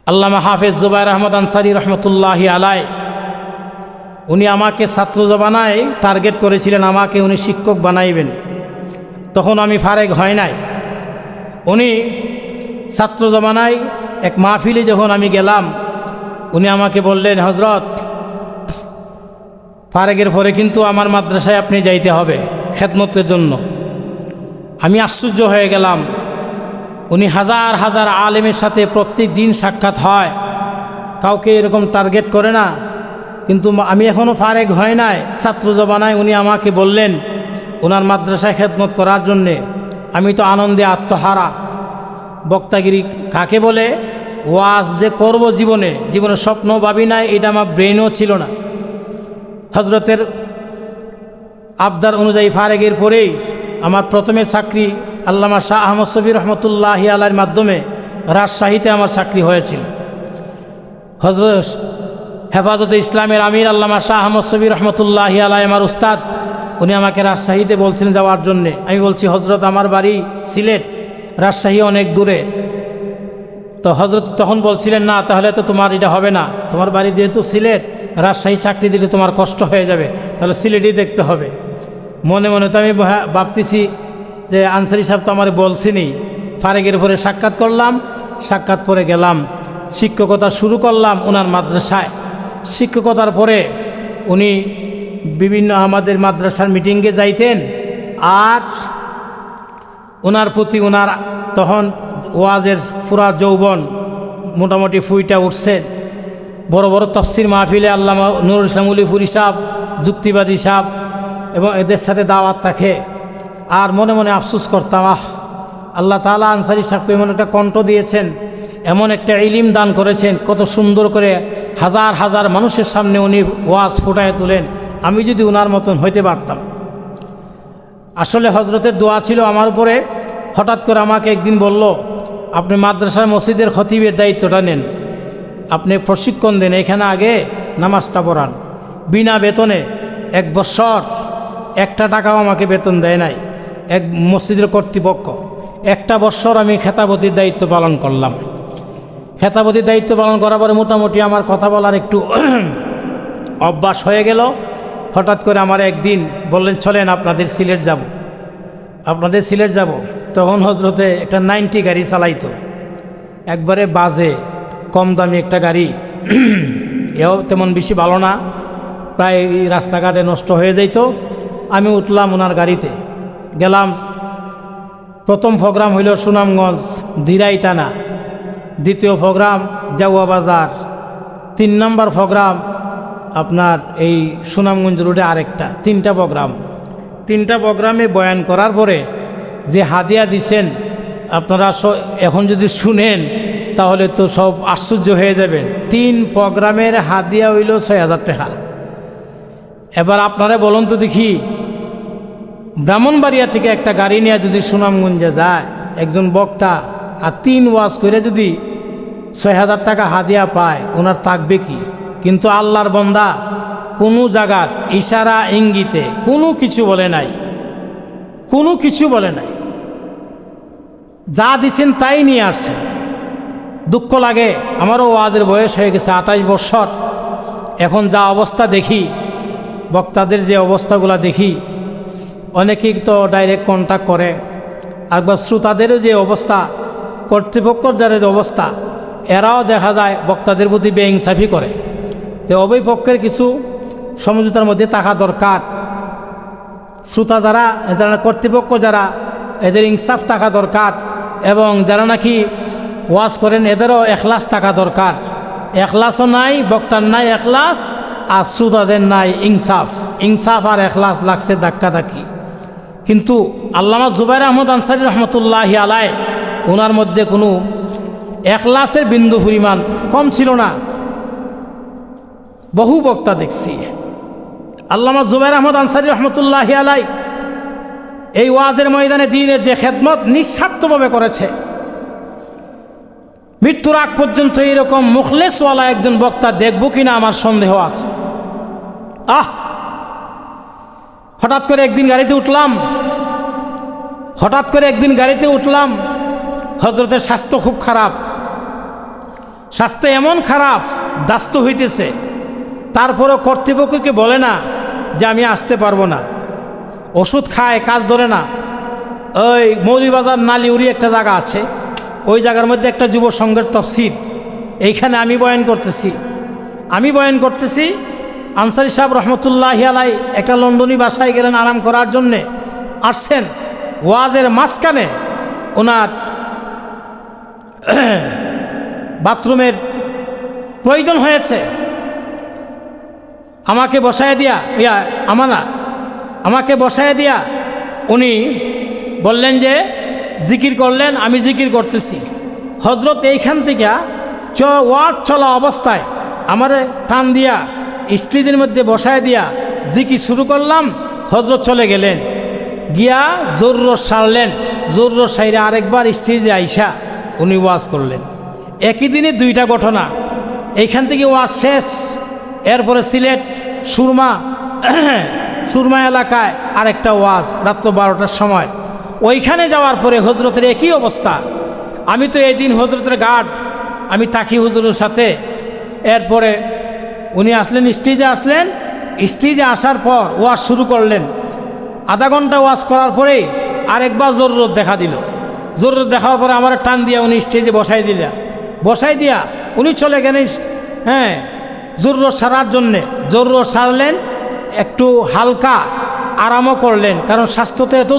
আল্লামা হাফেজ জুবায়ের আহমদ আনসারী রহমতুল্লাহি আলাই উনি আমাকে ছাত্র জমানায় টার্গেট করেছিলেন, আমাকে উনি শিক্ষক বানাইবেন। তখন আমি ফারেক হয় নাই। উনি ছাত্র জমানায় এক মাহফিলে যখন আমি গেলাম, উনি আমাকে বললেন, হজরত ফারেকের পরে কিন্তু আমার মাদ্রাসায় আপনি যাইতে হবে খেদমতের জন্য। আমি আশ্চর্য হয়ে গেলাম। উনি হাজার হাজার আলেমের সাথে প্রত্যেক দিন সাক্ষাৎ হয়, কাউকে এরকম টার্গেট করে না। কিন্তু আমি এখনও ফারেক হয় নাই। ছাত্র জমানায় উনি আমাকে বললেন ওনার মাদ্রাসায় খেদমত করার জন্যে। আমি তো আনন্দে আত্মহারা। বক্তাগিরি কাকে বলে, ওয়াজ যে করব জীবনে স্বপ্ন ভাবি নাই, এটা আমার ব্রেনও ছিল না। হজরতের আবদার অনুযায়ী ফারেকের পরেই আমার প্রথমে চাকরি আল্লামা শাহ আহমদ শফি রহমতুল্লাহি আলাইর মাধ্যমে রাজশাহীতে আমার চাকরি হয়েছিল। হজরত হেফাজতে ইসলামের আমির আল্লামা শাহ আহমদ শফি রহমতুল্লাহি আলাই আমার উস্তাদ, উনি আমাকে রাজশাহীতে বলছিলেন যাওয়ার জন্যে। আমি বলছি, হজরত আমার বাড়ি সিলেট, রাজশাহী অনেক দূরে। তো হজরত তখন বলছিলেন, না তাহলে তো তোমার এটা হবে না, তোমার বাড়ি যেহেতু সিলেট, রাজশাহী চাকরি দিলে তোমার কষ্ট হয়ে যাবে, তাহলে সিলেটই দেখতে হবে। মনে মনে তো আমি ভাবতেছি যে আনসারি সাহেব তো আমার বলছিনি। ফারেকের পরে সাক্ষাৎ করলাম, সাক্ষাৎ পরে গেলাম, শিক্ষকতা শুরু করলাম ওনার মাদ্রাসায়। শিক্ষকতার পরে উনি বিভিন্ন আমাদের মাদ্রাসার মিটিংয়ে যাইতেন। আর ওনার প্রতি ওনার তখন ওয়াজের পুরা যৌবন মোটামুটি ফুইটা উঠছে। বড় বড় তফসির মাহফিলে আল্লামা নুরুল ইসলাম উলিপুরি সাহেব, যুক্তিবাদী সাহেব এবং এদের সাথে দাওয়াত থাকে। আর মনে মনে আফসোস করতাম, আল্লাহ তাআলা আনসারী সাহেবকে এমন একটা কণ্ঠ দিয়েছেন, এমন একটা ইলিম দান করেছেন, কত সুন্দর করে হাজার হাজার মানুষের সামনে উনি ওয়াজ ফুটায় তোলেন। আমি যদি ওনার মতন হইতে পারতাম। আসলে হজরতের দোয়া ছিল আমার উপরে। হঠাৎ করে আমাকে একদিন বলল, আপনি মাদ্রাসার মসজিদের খতিবের দায়িত্বটা নেন, আপনি প্রশিক্ষণ দেন, এখানে আগে নামাজটা পড়ান বিনা বেতনে। 1 বছর 1 টাকাও আমাকে বেতন দেয় নাই এক মসজিদের কর্তৃপক্ষ। 1 বছর আমি খেতাবতির দায়িত্ব পালন করলাম। খেতাবতির দায়িত্ব পালন করার পরে মোটামুটি আমার কথা বলার একটু অভ্যাস হয়ে গেল। হঠাৎ করে আমার একদিন বললেন, চলেন আপনাদের সিলেট যাব। তখন হজরতে একটা 90 গাড়ি চালাইতো, একবারে বাজে কম দামি একটা গাড়ি, এও তেমন বেশি ভালো না, প্রায় রাস্তাঘাটে নষ্ট হয়ে যাইত। আমি উঠলাম ওনার গাড়িতে, গেলাম। প্রথম প্রোগ্রাম হইল সুনামগঞ্জ দিরাই থানা, দ্বিতীয় প্রোগ্রাম জাউয়া বাজার, 3 নম্বর প্রোগ্রাম আপনার এই সুনামগঞ্জ রোডে আরেকটা। 3টা প্রোগ্রাম। 3টা প্রোগ্রামে বয়ান করার পরে যে হাদিয়া দিছেন, আপনারা এখন যদি শুনেন তাহলে তো সব আশ্চর্য হয়ে যাবেন। 3 প্রোগ্রামের হাদিয়া হইল 6000 টাকা। এবার আপনারা বলুন তো দেখি, ব্রাহ্মণবাড়িয়া থেকে একটা গাড়ি নিয়ে যদি সুনামগঞ্জে যায় একজন বক্তা, আর 3 ওয়াজ করে যদি 6000 টাকা হাদিয়া পায়, ওনার থাকবে কি? কিন্তু আল্লাহর বান্দা কোনো জায়গাত ইশারা ইঙ্গিতে কোনো কিছু বলে নাই, যা দিছেন তাই নিয়ে আসছেন। দুঃখ লাগে, আমারও ওয়াজের বয়স হয়ে গেছে 28 বছর। এখন যা অবস্থা দেখি, বক্তাদের যে অবস্থাগুলো দেখি, অনেকেই তো ডাইরেক্ট কন্ট্যাক্ট করে, একবার শ্রোতাদেরও যে অবস্থা, কর্তৃপক্ষর যাদের অবস্থা, এরাও দেখা যায় বক্তাদের প্রতি বেইনসাফি করে। তো উভয় পক্ষের কিছু সমঝোতার মধ্যে থাকা দরকার। শ্রোতা যারা কর্তৃপক্ষ যারা, এদের ইনসাফ থাকা দরকার, এবং যারা নাকি ওয়াজ করেন এদেরও এখলাস থাকা দরকার। এখলাসও নাই, বক্তার নাই এখলাস, আর শ্রোতাদের নাই ইনসাফ আর এখলাস লাগছে ধাক্কাধাক্কি। কিন্তু আল্লামা জুবায়ের আহমদ আনসারী রহমতুল্লাহি আলাই, ওনার মধ্যে কোনো এখলাসের বিন্দু পরিমাণ কম ছিল না। বহু বক্তা দেখছি। আল্লামা জুবায়ের আহমদ আনসারী রহমতুল্লাহি আলাই এই ওয়াজের ময়দানে দ্বীনের যে খেদমত নিঃস্বার্থভাবে করেছে, মৃত্যুর আগ পর্যন্ত এইরকম মুখলেসওয়ালা একজন বক্তা দেখব কিনা আমার সন্দেহ আছে। হঠাৎ করে একদিন গাড়িতে উঠলাম, হজরতের স্বাস্থ্য খুব খারাপ। স্বাস্থ্য এমন খারাপ, দাস্ত হইতেছে, তারপরও কর্তৃপক্ষকে বলে না যে আমি আসতে পারবো না। ওষুধ খায়, কাজ ধরে না। ওই মৌলভীবাজার নালিউরি একটা জায়গা আছে, ওই জায়গার মধ্যে একটা যুব সংঘের তফসির, এইখানে আমি বয়ান করতেছি। আনসারী সাহেব রহমতুল্লাহি আলাই একটা লন্ডনী বাসায় গেলেন আরাম করার জন্যে, আসছেন। ওয়াজের মাঝখানে ওনার বাথরুমের প্রয়োজন হয়েছে, আমাকে বসায় দিয়া উনি বললেন যে জিকির করলেন, আমি জিকির করতেছি। হযরত এইখান থেকে ওয়াজ চলা অবস্থায় আমারে টান দিয়া স্ত্রীদের মধ্যে বসায় দিয়া জিকির শুরু করলাম। হযরত চলে গেলেন, গিয়া জরুরত সারলেন। জরুরত সাইরে আরেকবার স্টেজে আইসা উনি ওয়াজ করলেন। একই দিনে দুইটা ঘটনা। এইখান থেকে ওয়াজ শেষ, এরপরে সিলেট সুরমা এলাকায় আরেকটা ওয়াজ রাত্র 12টার সময়। ওইখানে যাওয়ার পরে হযরতের একই অবস্থা। আমি তো এই দিন হযরতের গার্ড, আমি তাকি হুজুরের সাথে। এরপরে উনি আসলেন, স্টেজে আসার পর ওয়াজ শুরু করলেন। আধা ঘন্টা ওয়াজ করার পরে আরেকবার জরুরত দেখা দিল। জরুরত দেখার পরে আমার টান দিয়া উনি স্টেজে বসাই দিয়া উনি চলে গেলেন জরুরত সারার জন্যে। জরুরত সারলেন, একটু হালকা আরামও করলেন, কারণ স্বাস্থ্য তো এত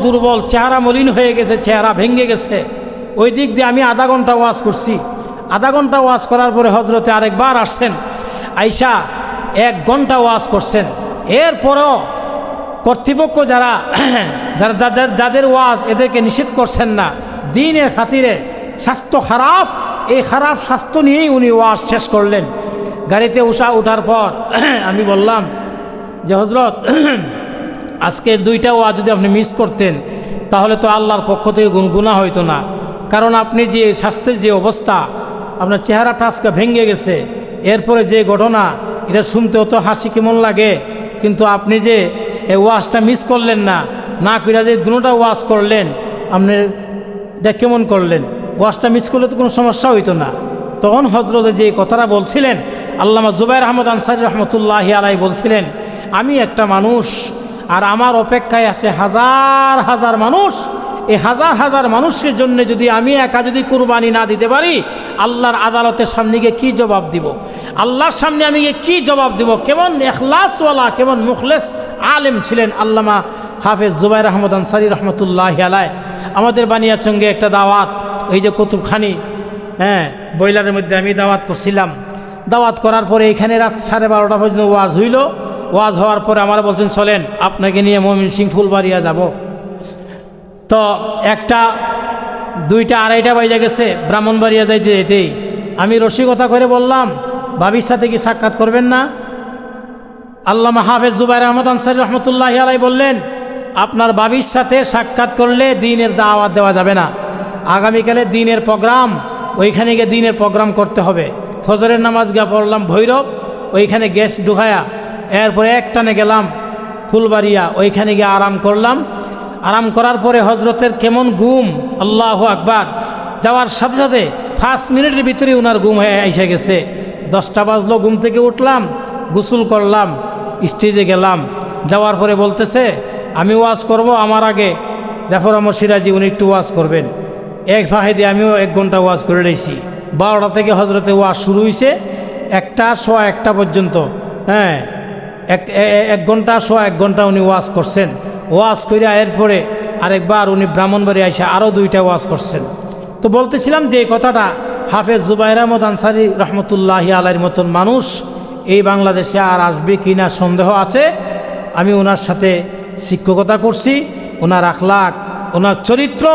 দুর্বল, চেহারা মলিন হয়ে গেছে, চেহারা ভেঙে গেছে। ওই দিক দিয়ে আমি আধা ঘন্টা ওয়াজ করছি। আধা ঘন্টা ওয়াজ করার পরে হযরতে আরেকবার আসছেন, আইসা 1 ঘন্টা ওয়াজ করছেন। এরপরও কর্তৃপক্ষ যাদের ওয়াজ, এদেরকে নিষেধ করছেন না। দ্বীনের খাতিরে স্বাস্থ্য খারাপ, এই খারাপ স্বাস্থ্য নিয়েই উনি ওয়াজ শেষ করলেন। গাড়িতে ওঠার পর আমি বললাম যে হযরত, আজকে 2টা ওয়াজ যদি আপনি মিস করতেন তাহলে তো আল্লাহর পক্ষ থেকে গুনাহ হইতো না। কারণ আপনি যে স্বাস্থ্যের যে অবস্থা, আপনার চেহারাটা আজকে ভেঙে গেছে। এরপরে যে ঘটনা, এটা শুনতে অত হাসি কেমন লাগে, কিন্তু আপনি যে এই ওয়াজটা মিস করলেন না কইরা যে দুটোটা ওয়াজ করলেন, আপনি এটা কেমন করলেন? ওয়াজটা মিস করলে তো কোনো সমস্যা হইতো না। তখন হযরত যে কথাটা বলছিলেন, আল্লামা জুবায়ের আহমদ আনসারী রহমতুল্লাহি আলাই বলছিলেন, আমি একটা মানুষ, আর আমার অপেক্ষায় আছে হাজার হাজার মানুষ। এই হাজার হাজার মানুষের জন্য যদি আমি একা কুরবানি না দিতে পারি, আল্লাহর আদালতের সামনে গিয়ে কী জবাব দিব? আল্লাহর সামনে আমি গিয়ে কী জবাব দিব? কেমন ইখলাসওয়ালা, কেমন মুখলেস আলেম ছিলেন আল্লামা হাফেজ জুবায়ের আহমদ আনসারী রহমতুল্লাহি আলাই। আমাদের বানিয়াচঙ্গে একটা দাওয়াত, এই যে কুতুবখানি বয়লারের মধ্যে আমি দাওয়াত করছিলাম। দাওয়াত করার পরে এখানে রাত 12:30 পর্যন্ত ওয়াজ হইল। ওয়াজ হওয়ার পরে আমার বলছেন, চলেন আপনাকে নিয়ে ময়মনসিংহ ফুলবাড়িয়া যাব। তো 1টা 2টা 2:30 বাজে গেছে ব্রাহ্মণবাড়িয়া যেতেই আমি রসিকতা করে বললাম, ভাবির সাথে কি সাক্ষাৎ করবেন না? আল্লামা হাফেজ জুবায়ের আহমদ আনসারী রহমতুল্লাহি আলাই বললেন, আপনার ভাবির সাথে সাক্ষাৎ করলে দ্বীনের দাওয়াত দেওয়া যাবে না। আগামীকালে দ্বীনের প্রোগ্রাম, ওইখানে গিয়ে দ্বীনের প্রোগ্রাম করতে হবে। ফজরের নামাজ গিয়ে পড়লাম ভৈরব, ওইখানে গ্যাস ঢুকায়া এরপরে একটানে গেলাম ফুলবাড়িয়া, ওইখানে গিয়ে আরাম করলাম। আরাম করার পরে হযরতের কেমন ঘুম, আল্লাহু আকবার। যাওয়ার সাথে সাথে 5 মিনিটের ভিতরে ওনার ঘুম হয়ে এসে গেছে। 10টা বাজলো, ঘুম থেকে উঠলাম, গোসল করলাম, স্টেজে গেলাম। যাওয়ার পরে বলতেছে, আমি ওয়াজ করব, আমার আগে জাফর আহমদ সিরাজি উনি একটু ওয়াজ করবেন। এক ফাঁকে আমিও 1 ঘন্টা ওয়াজ করে রয়েছি। 12টা থেকে হযরতে ওয়াজ শুরু হয়েছে 1টা পর্যন্ত। 1 ঘন্টা 1 ঘন্টা উনি ওয়াজ করছেন। ওয়াজ করে এরপরে আরেকবার উনি ব্রাহ্মণবাড়ি এসে আরও 2টা ওয়াজ করছেন। তো বলতেছিলাম যে কথাটা, হাফেজ জুবায়ের আহমদ আনসারী রহমতুল্লাহি আলাইহির মতন মানুষ এই বাংলাদেশে আর আসবে কি না সন্দেহ আছে। আমি ওনার সাথে শিক্ষকতা করছি। ওনার আখলাক, ওনার চরিত্র,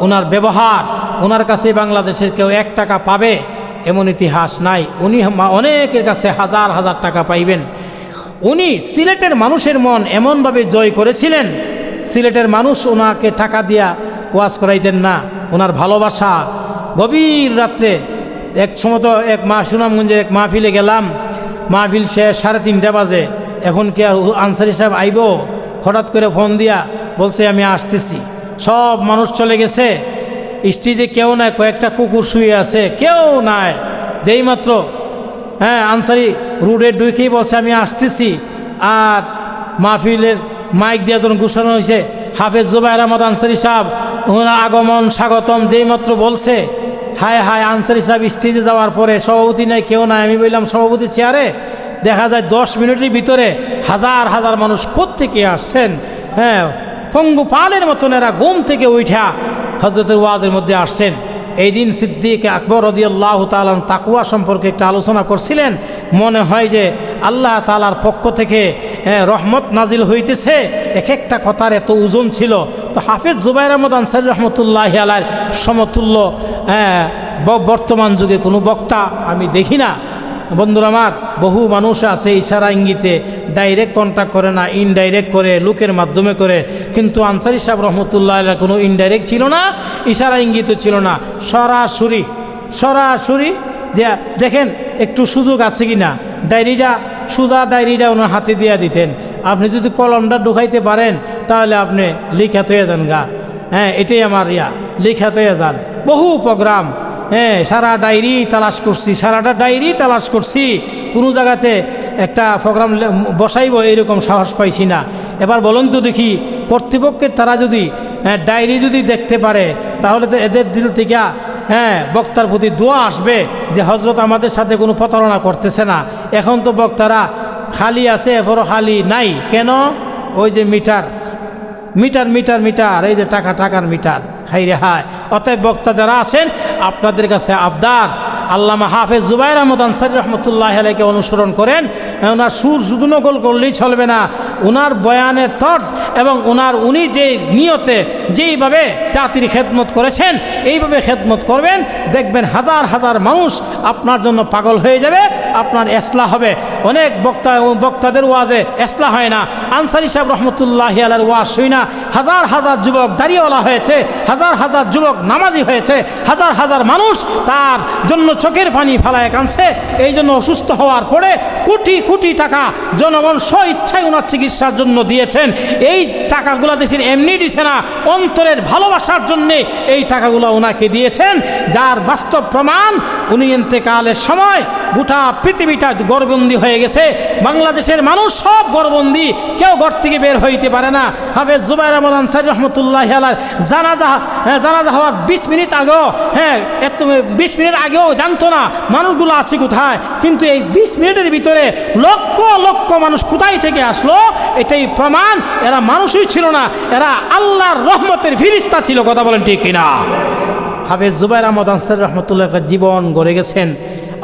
ওনার ব্যবহার, ওনার কাছে বাংলাদেশের কেউ 1 টাকা পাবে এমন ইতিহাস নাই। উনি অনেকের কাছে হাজার হাজার টাকা পাইবেন। উনি সিলেটের মানুষের মন এমনভাবে জয় করেছিলেন, সিলেটের মানুষ ওনাকে টাকা দিয়া ওয়াজ করাইতেন না। ওনার ভালোবাসা, গভীর রাত্রে এক সময় তো সুনামগঞ্জে এক মাহফিলে গেলাম, মাহফিল শেষ 3:30 বাজে। এখন কি আর আনসারী সাহেব আইব? হঠাৎ করে ফোন দিয়া বলছে আমি আসতেছি। সব মানুষ চলে গেছে। স্টেজে কেউ নাই, কয়েকটা কুকুর শুয়ে আছে, কেউ নাই। যেই মাত্র আনসারি রুডে ঢুকেই বলছে আমি আসতেছি, আর মাহফিলের মাইক দিয়ে যখন ঘোষণা হয়েছে হাফেজ জুবায়ের আহমদ আনসারি সাহেব ওনার আগমন স্বাগতম যেই মাত্র বলছে, হায় হায়, আনসারি সাহেব স্টেজে যাওয়ার পরে সভাপতি নাই, কেউ নাই। আমি বললাম সভাপতি চেয়ারে, দেখা যায় 10 মিনিটের ভিতরে হাজার হাজার মানুষ কোত্থেকে আসছেন। পঙ্গু পালের মতন এরা ঘুম থেকে উঠা হযরতের ওয়াজের মধ্যে আসছেন। এই দিন সিদ্দিক আকবর রাদিয়াল্লাহু তাআলা তাকওয়া সম্পর্কে একটা আলোচনা করছিলেন। মনে হয় যে আল্লাহ তাআলার পক্ষ থেকে রহমত নাজিল হইতেছে, এক একটা কথার এত ওজন ছিল। তো হাফেজ জুবায়ের আহমদ আনসারী রহমতুল্লাহি আলাইহির সমতুল্য বর্তমান যুগে কোনো বক্তা আমি দেখি না। বন্ধুরা আমার, বহু মানুষ আছে ইশারা ইঙ্গিতে, ডাইরেক্ট কন্ট্যাক্ট করে না, ইনডাইরেক্ট করে, লোকের মাধ্যমে করে। কিন্তু আনসারী সাহেব রহমতুল্লাহ আলাইহি কোনো ইনডাইরেক্ট ছিল না, ইশারা ইঙ্গিত ছিল না, সরাসরি। যে দেখেন একটু সুযোগ আছে কি না, ডায়েরিটা সোজা ডায়েরিটা ওনার হাতে দিয়ে দিতেন। আপনি যদি কলমটা ঢুকাইতে পারেন তাহলে আপনি লিখাত হয়ে যান গা। এটাই আমার লিখাত হয়ে যান। বহু প্রোগ্রাম, সারা ডায়েরি তালাশ করছি, কোনো জায়গাতে একটা প্রোগ্রাম বসাইব এরকম সাহস পাইছি না। এবার বলুন তো দেখি, কর্তৃপক্ষের তারা যদি ডায়েরি যদি দেখতে পারে তাহলে তো এদের দিল থেকে বক্তার প্রতি দোয়া আসবে যে হযরত আমাদের সাথে কোনো প্রতারণা করতেছে না। এখন তো বক্তারা খালি আছে, এরপরও খালি নাই কেন? ওই যে মিটার, এই যে টাকার মিটার, হাই রে হায়। অতএব বক্তা যারা আছেন আপনাদের কাছে আবদার, আল্লামা হাফেজ জুবায়ের আহমদ আনসারী রহমতুল্লাহি আলাইহিকে অনুসরণ করেন। ওনার সুর শুধু নকল করলেই চলবে না, ওনার বয়ানের তর্জ এবং উনি যে নিয়তে যেইভাবে জাতির খেদমত করেছেন এইভাবে খেদমত করবেন, দেখবেন হাজার হাজার মানুষ আপনার জন্য পাগল হয়ে যাবে, আপনার ইসলাহ হবে। অনেক বক্তাদের ওয়াজে ইসলাহ হয় না। আনসারী সাহেব রহমতুল্লাহি আলাইহির ওয়াজ শুই না হাজার হাজার যুবক দাড়িওয়ালা হয়েছে, হাজার হাজার যুবক নামাজি হয়েছে, হাজার হাজার মানুষ তার জন্য চোখের পানি ফালায় কাঁদছে। এই জন্য অসুস্থ হওয়ার পরে কোটি কোটি টাকা জনগণ স্ব ইচ্ছায় ওনার চিকিৎসার জন্য দিয়েছেন। এই টাকাগুলো দিয়েছেন এমনি দিছে না, অন্তরের ভালোবাসার জন্যে এই টাকাগুলো ওনাকে দিয়েছেন, যার বাস্তব প্রমাণ উনি ইন্তেকালের সময় গোটা পৃথিবীটা গড়বন্দি হয়ে গেছে। বাংলাদেশের মানুষ সব গড়বন্দি, কেউ ঘর থেকে বের হইতে পারে না। হাফেজ জুবায়ের আহমদ আনসারী রহমতুল্লাহি আলাইহি জানাজা হওয়ার 20 মিনিট আগেও 20 মিনিট আগেও জানতো না মানুষগুলো আছে কোথায়, কিন্তু এই 20 মিনিটের ভিতরে লক্ষ লক্ষ মানুষ কোথায় থেকে আসলো এটাই প্রমাণ এরা মানুষই ছিল না, এরা আল্লাহর রহমতের ফিরিস্তা ছিল। কথা বলেন ঠিক কিনা? হাফেজ জুবায়ের আহমদ আনসারী রহমতুল্লাহ একটা জীবন গড়ে গেছেন।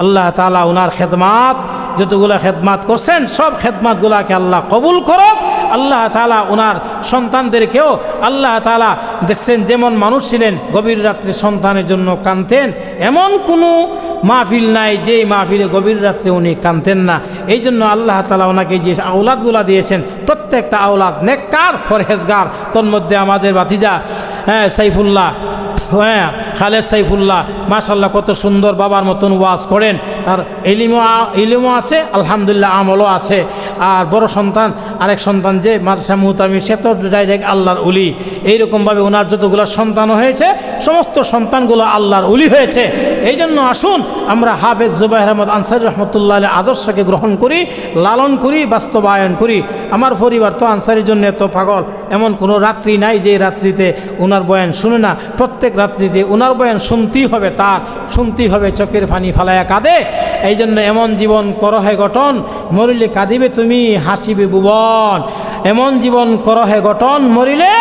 আল্লাহ তাআলা ওনার খেদমাত যতগুলা খেদমাত করছেন সব খেদমাতগুলাকে আল্লাহ কবুল করুক। আল্লাহ তাআলা ওনার সন্তানদেরকেও আল্লাহ তাআলা দেখছেন যেমন মানুষ ছিলেন গভীর রাত্রে সন্তানের জন্য কাঁদতেন, এমন কোনো মাহফিল নাই যেই মাহফিলে গভীর রাত্রে উনি কাঁদতেন না। এই জন্য আল্লাহ তাআলা ওনাকে যে আওলাদগুলা দিয়েছেন প্রত্যেকটা আওলাদ নেককার ফরহেজগার। তোর মধ্যে আমাদের ভাতিজা সাইফুল্লাহ, খালেদ সাইফুল্লাহ মাশাআল্লাহ কত সুন্দর বাবার মতন ওয়াজ করেন, তার ইলিমও আছে আলহামদুলিল্লাহ, আমলও আছে। আর বড় সন্তান আরেক সন্তান যে মাদ্রাসা মুহতামি, সে তো ডাইরেক্ট আল্লাহর উলি। এইরকমভাবে ওনার যতগুলো সন্তানও হয়েছে সমস্ত সন্তানগুলো আল্লাহর উলি হয়েছে। এই জন্য আসুন আমরা হাফেজ জুবায়ের আহমদ আনসারী রহমতুল্লাহ আলাইহির আদর্শকে গ্রহণ করি, লালন করি, বাস্তবায়ন করি। আমার পরিবার তো আনসারীর জন্য এত পাগল, এমন কোনো রাত্রি নাই যে রাত্রিতে ওনার বয়ান শুনে না। প্রত্যেক রাত্রিতে ওনার বয়ান শুনতেই হবে, শুনতেই হবে, চোখের পানি ফালাইয়া কাঁদে। এই জন্য এমন জীবন করহে গঠন, মরিলে কাঁদিবে তুমি হাসিবে ভুবন। এমন জীবন করহে গঠন, মরিলে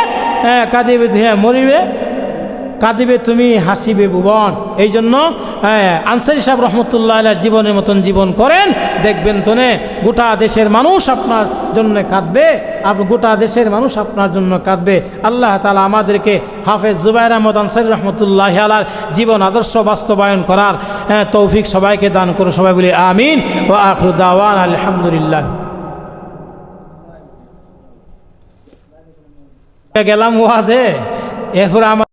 কাঁদিবে, কাঁদিবে তুমি হাসিবে ভুবন। এই জন্য আনসারী সাহেব রহমতুল্লাহ আলাইহির জীবনের মতন জীবন করেন, দেখবেন তো গোটা দেশের মানুষ আপনার জন্য কাঁদবে, গোটা দেশের মানুষ আপনার জন্য কাঁদবে। আল্লাহ তাআলা আমাদেরকে হাফেজ জুবায়ের আহমদ আনসারী রহমতুল্লাহ আলাইহির জীবন আদর্শ বাস্তবায়ন করার তৌফিক সবাইকে দান করুন। সবাই বলি আমিন। ওয়া আখিরু দাওয়ানা আলহামদুলিল্লাহ। গেলাম ওয়াজে, এরপর আমার